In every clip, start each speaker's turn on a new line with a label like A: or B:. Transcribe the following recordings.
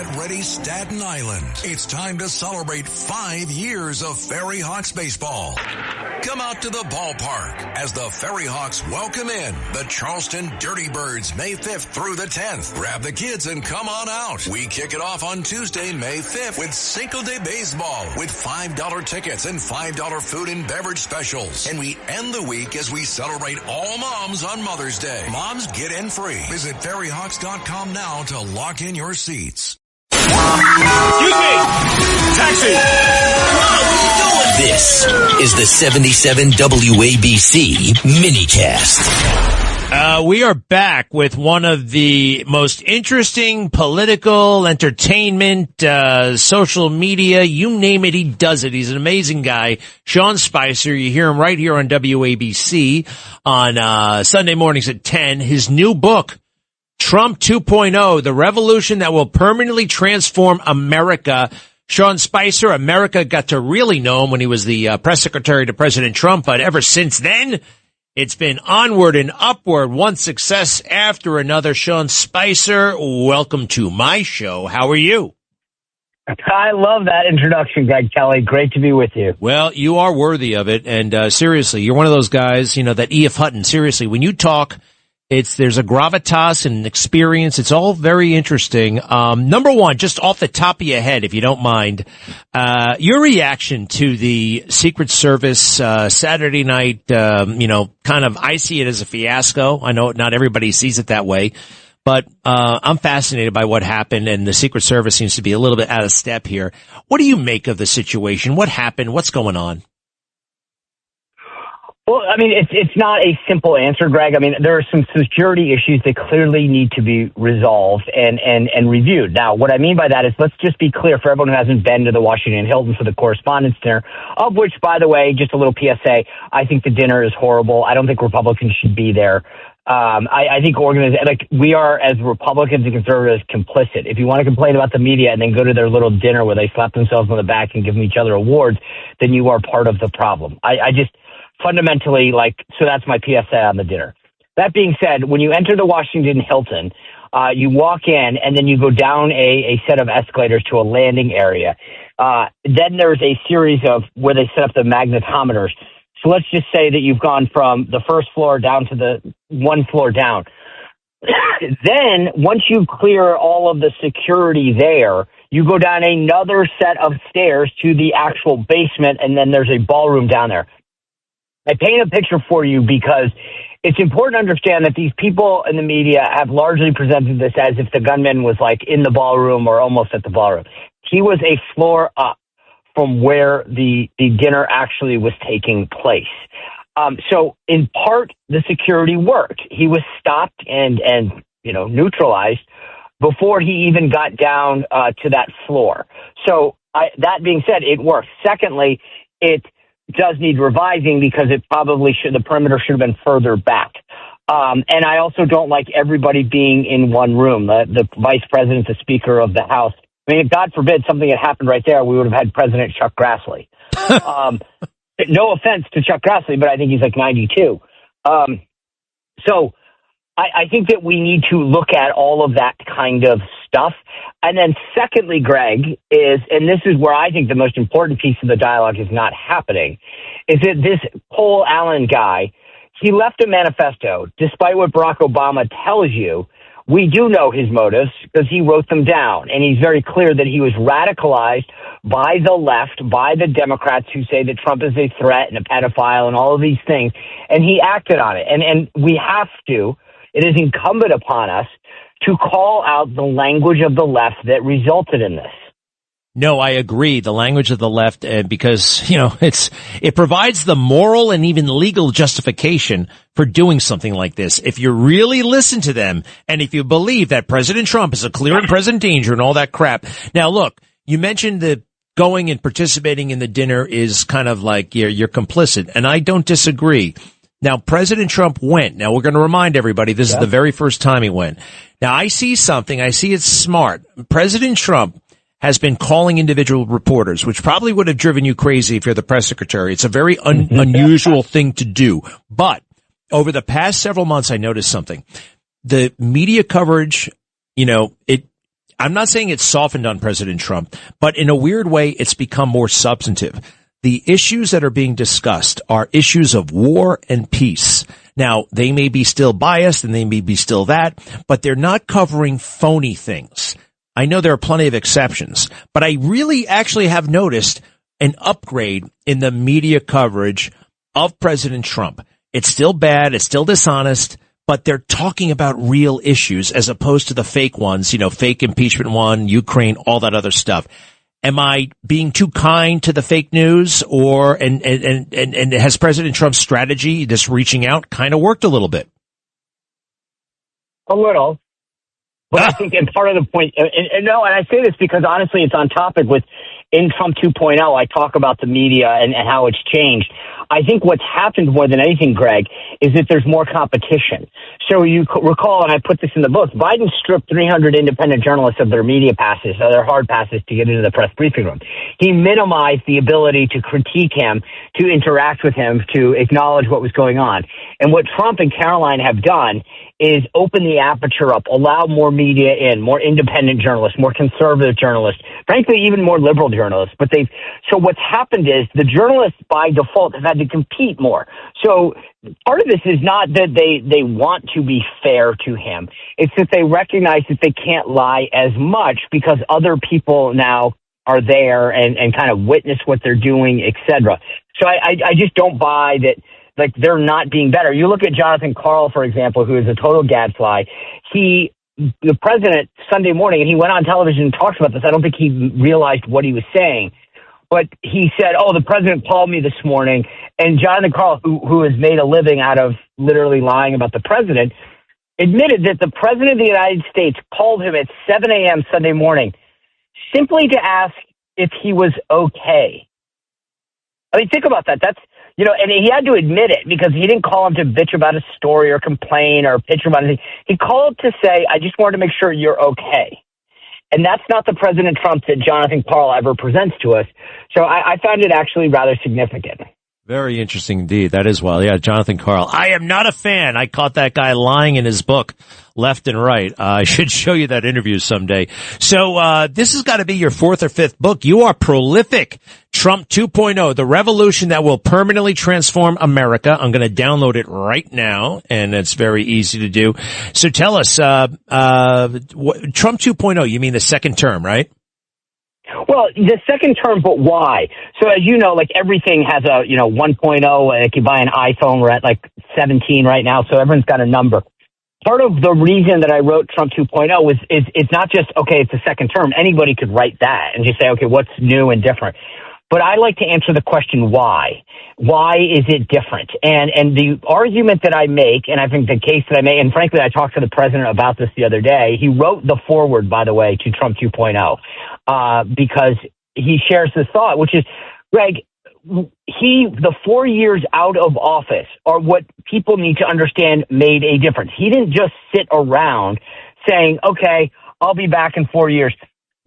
A: Get ready, Staten Island. It's time to celebrate 5 years of Ferry Hawks baseball. Come out to the ballpark as the Ferry Hawks welcome in the Charleston Dirty Birds May 5th through the 10th. Grab the kids and come on out. We kick it off on Tuesday, May 5th with Cinco de Baseball with $5 tickets and $5 food and beverage specials. And we end the week as we celebrate all moms on Mother's Day. Moms get in free. Visit ferryhawks.com now to lock in your seats.
B: Excuse me! Taxi!
C: This is the 77 WABC minicast.
D: We are back with one of the most interesting political, entertainment, social media, you name it, he does it. He's an amazing guy. Sean Spicer, you hear him right here on WABC on Sunday mornings at 10. His new book, Trump 2.0, the revolution that will permanently transform America. Sean Spicer, America got to really know him when he was the press secretary to President Trump, but ever since then, it's been onward and upward, one success after another. Sean Spicer, welcome to my show. How are you?
E: I love that introduction, Greg Kelly. Great to be with you.
D: Well, you are worthy of it, and seriously, you're one of those guys, that E.F. Hutton, seriously, when you talk, there's a gravitas and an experience. It's all very interesting. Number one, just off the top of your head, if you don't mind, your reaction to the Secret Service, Saturday night, kind of, I see it as a fiasco. I know not everybody sees it that way, but, I'm fascinated by what happened, and the Secret Service seems to be a little bit out of step here. What do you make of the situation? What happened? What's going on?
E: Well, I mean, it's not a simple answer, Greg. I mean, there are some security issues that clearly need to be resolved and reviewed. Now, what I mean by that is, let's just be clear for everyone who hasn't been to the Washington Hilton for the Correspondents' Dinner, of which, by the way, just a little PSA, I think the dinner is horrible. I don't think Republicans should be there. I think we are, as Republicans and conservatives, complicit. If you want to complain about the media and then go to their little dinner where they slap themselves on the back and give each other awards, then you are part of the problem. I just fundamentally, so that's my PSA on the dinner. That being said, when you enter the Washington Hilton, you walk in and then you go down a set of escalators to a landing area. Then there's a series of where they set up the magnetometers. So let's just say that you've gone from the first floor down to the one floor down. Then once you clear all of the security there, you go down another set of stairs to the actual basement, and then there's a ballroom down there. I paint a picture for you because it's important to understand that these people in the media have largely presented this as if the gunman was in the ballroom or almost at the ballroom. He was a floor up from where the dinner actually was taking place. So in part, the security worked. He was stopped and neutralized before he even got down to that floor. So that being said, it worked. Secondly, it does need revising because the perimeter should have been further back. And I also don't like everybody being in one room. The vice president, the speaker of the House. I mean, God forbid something had happened right there, we would have had President Chuck Grassley. No offense to Chuck Grassley, but I think he's 92. So I think that we need to look at all of that kind of stuff. And then secondly, Greg, and this is where I think the most important piece of the dialogue is not happening, is that this Cole Allen guy, he left a manifesto. Despite what Barack Obama tells you, we do know his motives because he wrote them down. And he's very clear that he was radicalized by the left, by the Democrats who say that Trump is a threat and a pedophile and all of these things. And he acted on it. And we have to. It is incumbent upon us to call out the language of the left that resulted in this.
D: No, I agree. The language of the left, because, it provides the moral and even legal justification for doing something like this. If you really listen to them and if you believe that President Trump is a clear and present danger and all that crap. Now, look, you mentioned that going and participating in the dinner is kind of like you're complicit, and I don't disagree. Now, President Trump went. Now, we're going to remind everybody this is the very first time he went. Now, I see it's smart. President Trump has been calling individual reporters, which probably would have driven you crazy if you're the press secretary. It's a very unusual thing to do. But over the past several months, I noticed something. The media coverage, I'm not saying it's softened on President Trump, but in a weird way, it's become more substantive. The issues that are being discussed are issues of war and peace. Now, they may be still biased and they may be still that, but they're not covering phony things. I know there are plenty of exceptions, but I really actually have noticed an upgrade in the media coverage of President Trump. It's still bad. It's still dishonest, but they're talking about real issues as opposed to the fake ones, fake impeachment one, Ukraine, all that other stuff. Am I being too kind to the fake news, or and has President Trump's strategy, this reaching out, kind of worked a little bit?
E: A little. But I think, and part of the point, and I say this because honestly, it's on topic with in Trump 2.0. I talk about the media and how it's changed. I think what's happened more than anything, Greg, is that there's more competition. So you recall, and I put this in the book, Biden stripped 300 independent journalists of their media passes, their hard passes to get into the press briefing room. He minimized the ability to critique him, to interact with him, to acknowledge what was going on. And what Trump and Caroline have done is open the aperture up, allow more media in, more independent journalists, more conservative journalists, frankly, even more liberal journalists. So what's happened is the journalists by default have had to compete more. So part of this is not that they want to be fair to him. It's that they recognize that they can't lie as much because other people now are there and kind of witness what they're doing, etc. So I just don't buy that. Like, they're not being better. You look at Jonathan Karl, for example, who is a total gadfly. The president, Sunday morning, and he went on television and talked about this. I don't think he realized what he was saying. But he said, the president called me this morning. And Jonathan Karl, who has made a living out of literally lying about the president, admitted that the president of the United States called him at 7 a.m. Sunday morning simply to ask if he was okay. I mean, think about that. That's, and he had to admit it because he didn't call him to bitch about a story or complain or pitch about anything. He called to say, I just wanted to make sure you're okay. And that's not the President Trump that Jonathan Karl ever presents to us. So I found it actually rather significant.
D: Very interesting indeed. That is wild. Yeah, Jonathan Karl. I am not a fan. I caught that guy lying in his book left and right. I should show you that interview someday. So this has got to be your fourth or fifth book. You are prolific. Trump 2.0, the revolution that will permanently transform America. I'm going to download it right now, and it's very easy to do. So tell us, Trump 2.0, you mean the second term, right?
E: Well, the second term, but why? So as you know, like everything has a, 1.0, like you buy an iPhone, we're at like 17 right now, so everyone's got a number. Part of the reason that I wrote Trump 2.0 was it's not just, okay, it's a second term. Anybody could write that and just say, okay, what's new and different? But I like to answer the question, why? Why is it different? And the argument that I make, and I think the case that I make, and frankly, I talked to the president about this the other day. He wrote the foreword, by the way, to Trump 2.0, because he shares this thought, which is, Greg, the 4 years out of office are what people need to understand made a difference. He didn't just sit around saying, okay, I'll be back in 4 years.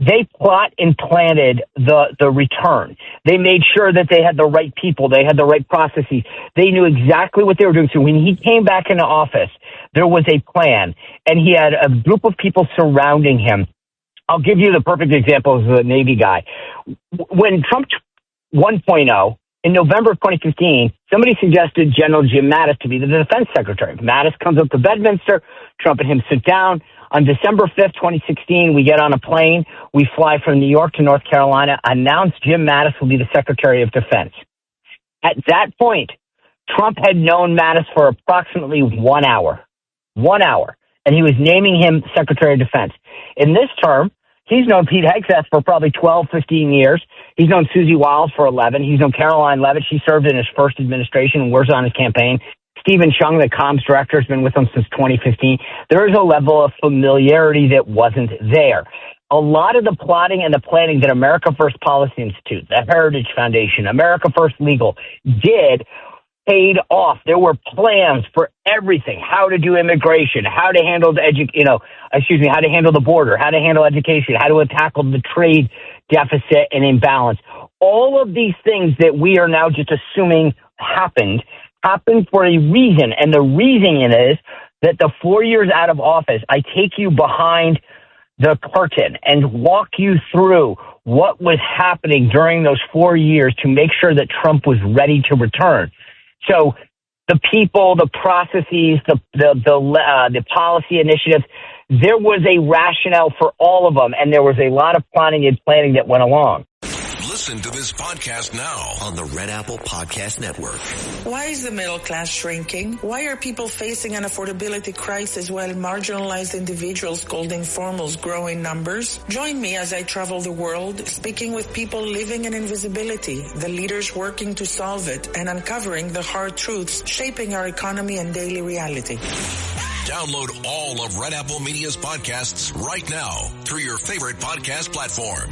E: They plot and planted the return. They made sure that they had the right people. They had the right processes. They knew exactly what they were doing. So when he came back into office, there was a plan, and he had a group of people surrounding him. I'll give you the perfect example as a Navy guy. When Trump 1.0, in November of 2015, somebody suggested General Jim Mattis to be the defense secretary. Mattis comes up to Bedminster. Trump and him sit down. On December 5th, 2016, we get on a plane. We fly from New York to North Carolina, announce Jim Mattis will be the Secretary of Defense. At that point, Trump had known Mattis for approximately 1 hour. 1 hour. And he was naming him Secretary of Defense. In this term, he's known Pete Hegseth for probably 12, 15 years. He's known Susie Wiles for 11. He's known Caroline Leavitt. She served in his first administration and works on his campaign. Stephen Chung, the comms director, has been with him since 2015. There is a level of familiarity that wasn't there. A lot of the plotting and the planning that America First Policy Institute, the Heritage Foundation, America First Legal did paid off. There were plans for everything: how to do immigration, how to handle how to handle the border, how to handle education, how to tackle the trade deficit and imbalance. All of these things that we are now just assuming happened for a reason, and the reason is that the 4 years out of office, I take you behind the curtain and walk you through what was happening during those 4 years to make sure that Trump was ready to return. So the people, the processes, the policy initiatives, there was a rationale for all of them, and there was a lot of plotting and planning that went along.
A: Listen to this podcast now
C: on the Red Apple Podcast Network.
F: Why is the middle class shrinking? Why are people facing an affordability crisis while marginalized individuals called informals grow in numbers? Join me as I travel the world, speaking with people living in invisibility, the leaders working to solve it, and uncovering the hard truths shaping our economy and daily reality.
A: Download all of Red Apple Media's podcasts right now through your favorite podcast platform.